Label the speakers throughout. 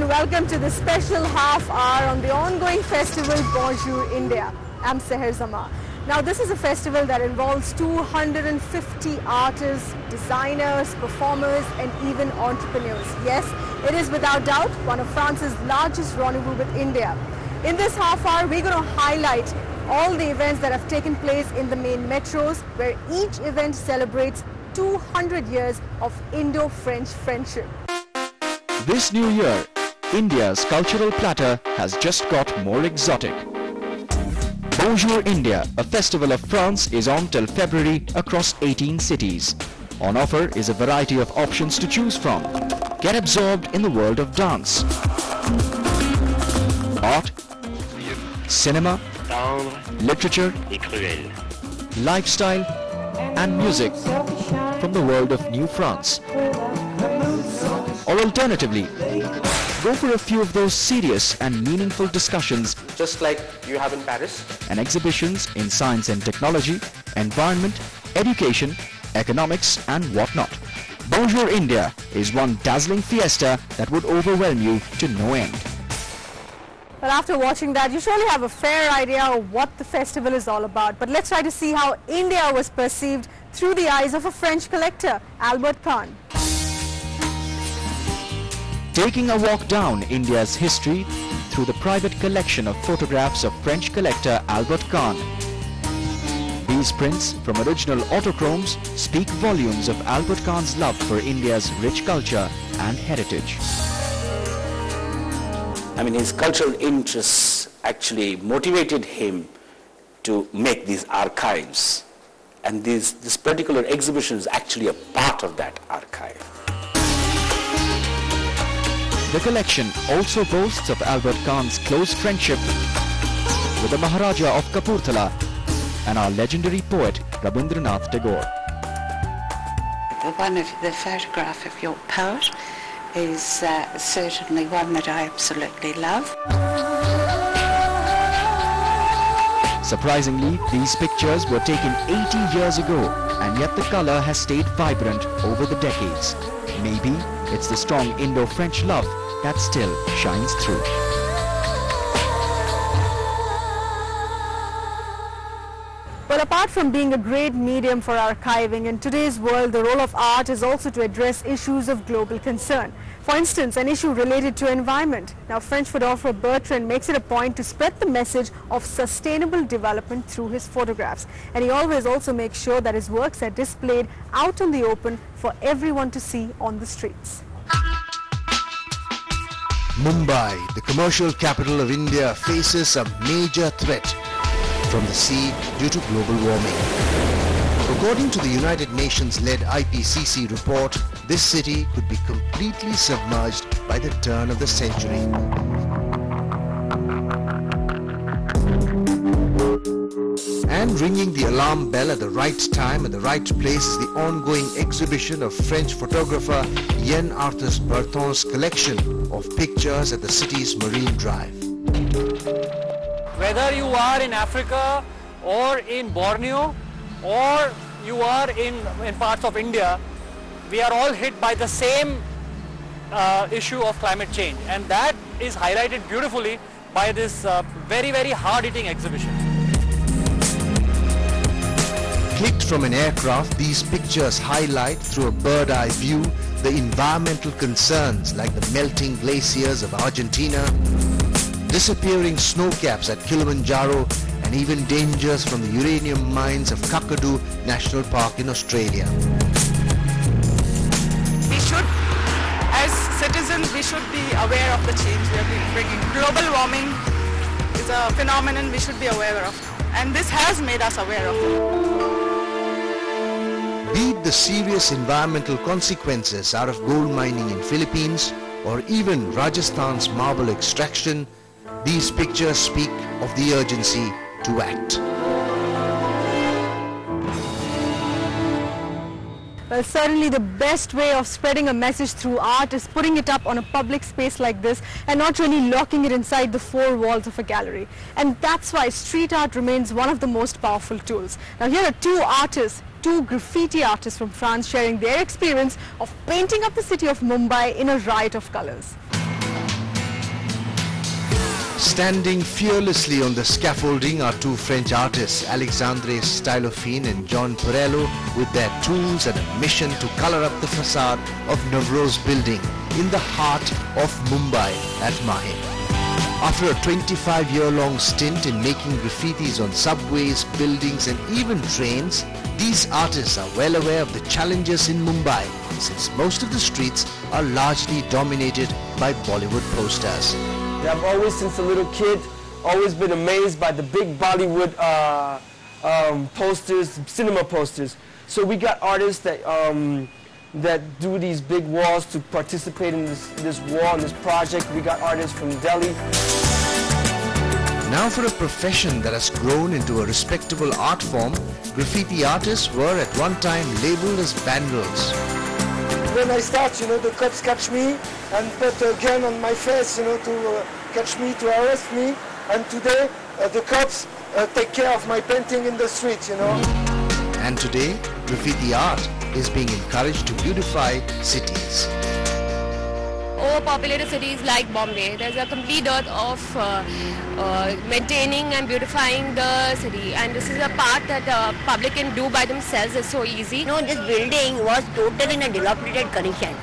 Speaker 1: welcome to the special half hour on the ongoing festival Bonjour, India. I'm Sahar Zaman. Now this is a festival that involves 250 artists, designers, performers and even entrepreneurs. Yes, it is without doubt one of France's largest rendezvous with India. In this half hour, we're going to highlight all the events that have taken place in the main metros, where each event celebrates 200 years of Indo-French friendship.
Speaker 2: This new year, India's cultural platter has just got more exotic. Bonjour India, a festival of France, is on till February across 18 cities. On offer is a variety of options to choose from. Get absorbed in the world of dance, art, cinema, literature, lifestyle and music from the world of New France. Or alternatively, go for a few of those serious and meaningful discussions,
Speaker 3: just like you have in Paris,
Speaker 2: and exhibitions in science and technology, environment, education, economics and whatnot. Bonjour India is one dazzling fiesta that would overwhelm you to no end.
Speaker 1: Well, after watching that, you surely have a fair idea of what the festival is all about. But let's try to see how India was perceived through the eyes of a French collector, Albert Kahn.
Speaker 2: Taking a walk down India's history through the private collection of photographs of French collector Albert Kahn. These prints from original autochromes speak volumes of Albert Kahn's love for India's rich culture and heritage.
Speaker 3: I mean, his cultural interests actually motivated him to make these archives. And this particular exhibition is actually a part of that archive.
Speaker 2: The collection also boasts of Albert Kahn's close friendship with the Maharaja of Kapurthala and our legendary poet Rabindranath Tagore.
Speaker 4: The photograph of your poet is certainly one that I absolutely love.
Speaker 2: Surprisingly, these pictures were taken 80 years ago, and yet the color has stayed vibrant over the decades. Maybe it's the strong Indo-French love that still shines through.
Speaker 1: Well, apart from being a great medium for archiving, in today's world, the role of art is also to address issues of global concern. For instance, an issue related to environment. Now, French photographer Bertrand makes it a point to spread the message of sustainable development through his photographs. And he always also makes sure that his works are displayed out in the open for everyone to see on the streets.
Speaker 5: Mumbai, the commercial capital of India, faces a major threat from the sea due to global warming. According to the United Nations-led IPCC report, this city could be completely submerged by the turn of the century. And ringing the alarm bell at the right time and the right place is the ongoing exhibition of French photographer Yann-Arthus Bertrand's collection of pictures at the city's Marine Drive.
Speaker 6: Whether you are in Africa or in Borneo or you are in parts of India, we are all hit by the same issue of climate change, and that is highlighted beautifully by this very, very hard-hitting exhibition.
Speaker 5: Clicked from an aircraft, these pictures highlight through a bird-eye view the environmental concerns like the melting glaciers of Argentina, disappearing snow caps at Kilimanjaro, and even dangers from the uranium mines of Kakadu National Park in Australia.
Speaker 7: We should, as citizens, we should be aware of the change we are bringing. Global warming is a phenomenon we should be aware of, and this has made us aware of it.
Speaker 5: Be it the serious environmental consequences out of gold mining in Philippines or even Rajasthan's marble extraction, these pictures speak of the urgency to act.
Speaker 1: Well, certainly the best way of spreading a message through art is putting it up on a public space like this and not really locking it inside the four walls of a gallery. And that's why street art remains one of the most powerful tools. Now here are two graffiti artists from France sharing their experience of painting up the city of Mumbai in a riot of colors.
Speaker 5: Standing fearlessly on the scaffolding are two French artists, Alexandre Stylophine and John Perello, with their tools and a mission to color up the facade of Navroz building in the heart of Mumbai at Mahim. After a 25-year-long stint in making graffitis on subways, buildings and even trains, these artists are well aware of the challenges in Mumbai, since most of the streets are largely dominated by Bollywood posters.
Speaker 8: I've always, since a little kid, always been amazed by the big Bollywood posters, cinema posters. So we got artists that that do these big walls to participate in this wall, in this project. We got artists from Delhi.
Speaker 5: Now for a profession that has grown into a respectable art form, graffiti artists were at one time labeled as vandals.
Speaker 9: When I start, the cops catch me and put a gun on my face, to catch me, to arrest me. And today, the cops take care of my painting in the street,
Speaker 5: And today, graffiti art is being encouraged to beautify cities.
Speaker 10: Overpopulated cities like Bombay, there's a complete dearth of maintaining and beautifying the city, and this is a part that public can do by themselves. It's so easy.
Speaker 11: This building was totally in a dilapidated condition.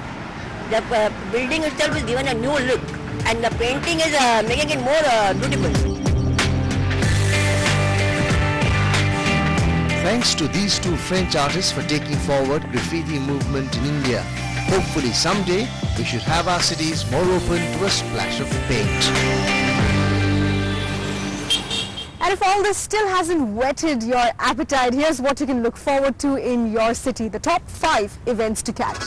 Speaker 11: The building itself is given a new look, and the painting is making it more beautiful.
Speaker 5: Thanks to these two French artists for taking forward graffiti movement in India. Hopefully someday we should have our cities more open to a splash of paint.
Speaker 1: And if all this still hasn't whetted your appetite, here's what you can look forward to in your city. The top 5 events to catch.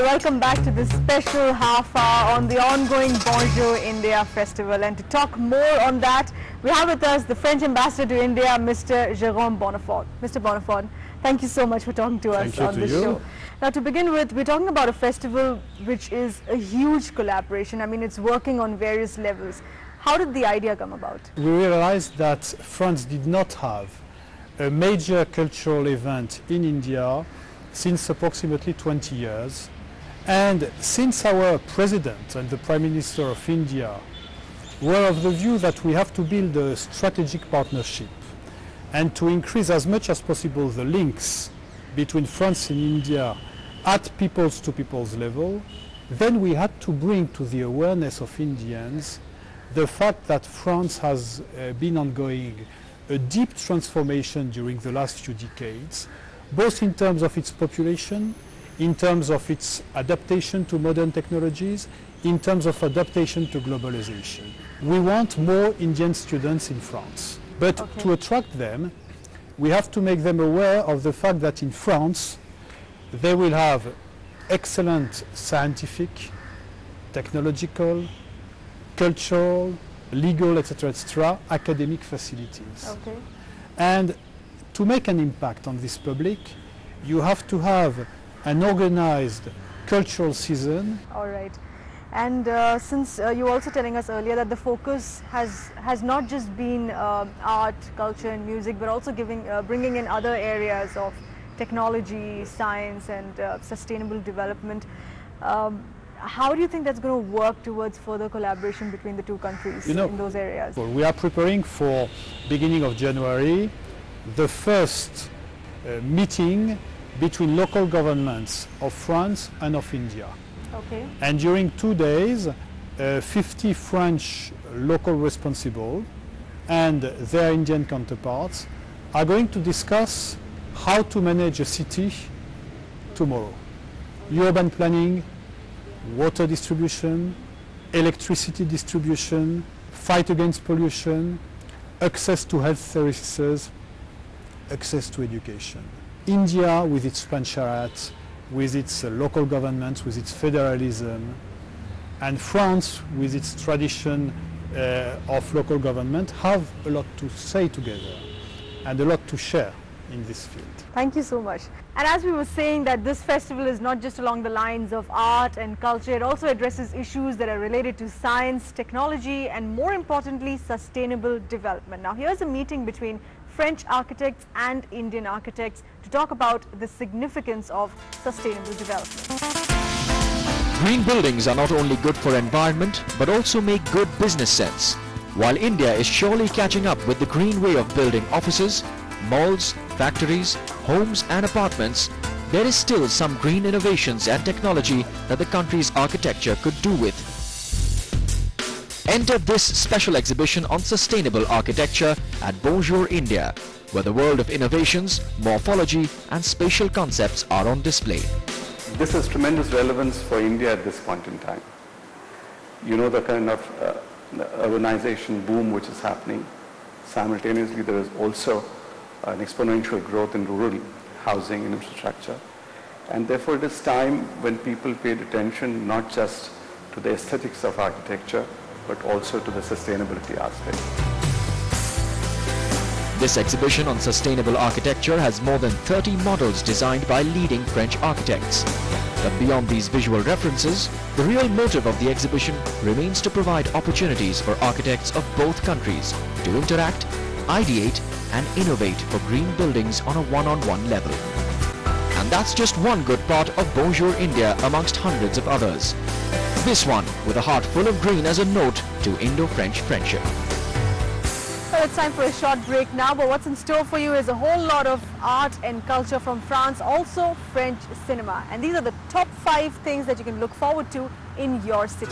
Speaker 1: Welcome back to this special half hour on the ongoing Bonjour India Festival, and to talk more on that we have with us the French Ambassador to India, Mr. Jérôme Bonnefond. Mr. Bonnefond, thank you so much for talking to us on this show. Now, to begin with, we're talking about a festival which is a huge collaboration. I mean, it's working on various levels. How did the idea come about?
Speaker 12: We realized that France did not have a major cultural event in India since approximately 20 years. And since our President and the Prime Minister of India were of the view that we have to build a strategic partnership and to increase as much as possible the links between France and India at peoples-to-peoples level, then we had to bring to the awareness of Indians the fact that France has been undergoing a deep transformation during the last few decades, both in terms of its population, in terms of its adaptation to modern technologies, in terms of adaptation to globalization. We want more Indian students in France. But to attract them, we have to make them aware of the fact that in France, they will have excellent scientific, technological, cultural, legal, etc., academic facilities. And to make an impact on this public, you have to have an organized cultural season.
Speaker 1: All right. And since you were also telling us earlier that the focus has not just been art, culture and music, but also bringing in other areas of technology, science and sustainable development. How do you think that's going to work towards further collaboration between the two countries in those areas?
Speaker 12: Well, we are preparing for beginning of January the first meeting between local governments of France and of India. And during 2 days, 50 French local responsible and their Indian counterparts are going to discuss how to manage a city tomorrow. Urban planning, water distribution, electricity distribution, fight against pollution, access to health services, access to education. India, with its panchayat, with its local governments, with its federalism, and France, with its tradition of local government, have a lot to say together and a lot to share. in this field.
Speaker 1: Thank you so much. And as we were saying, that this festival is not just along the lines of art and culture, it also addresses issues that are related to science, technology, and more importantly, sustainable development. Now, here's a meeting between French architects and Indian architects to talk about the significance of sustainable development.
Speaker 2: Green buildings are not only good for environment, but also make good business sense. While India is surely catching up with the green way of building offices, malls, factories, homes and apartments, there is still some green innovations and technology that the country's architecture could do with. Enter this special exhibition on sustainable architecture at Bonjour, India, where the world of innovations, morphology and spatial concepts are on display.
Speaker 13: This has tremendous relevance for India at this point in time. You know the kind of urbanization boom which is happening. Simultaneously, there is also an exponential growth in rural housing and infrastructure. And therefore, it is time when people paid attention not just to the aesthetics of architecture, but also to the sustainability aspect.
Speaker 2: This exhibition on sustainable architecture has more than 30 models designed by leading French architects. But beyond these visual references, the real motive of the exhibition remains to provide opportunities for architects of both countries to interact, ideate and innovate for green buildings on a one-on-one level. And that's just one good part of Bonjour India amongst hundreds of others. This one with a heart full of green as a note to Indo-French friendship.
Speaker 1: Well, it's time for a short break now, but what's in store for you is a whole lot of art and culture from France, also French cinema. And these are the top 5 things that you can look forward to in your city.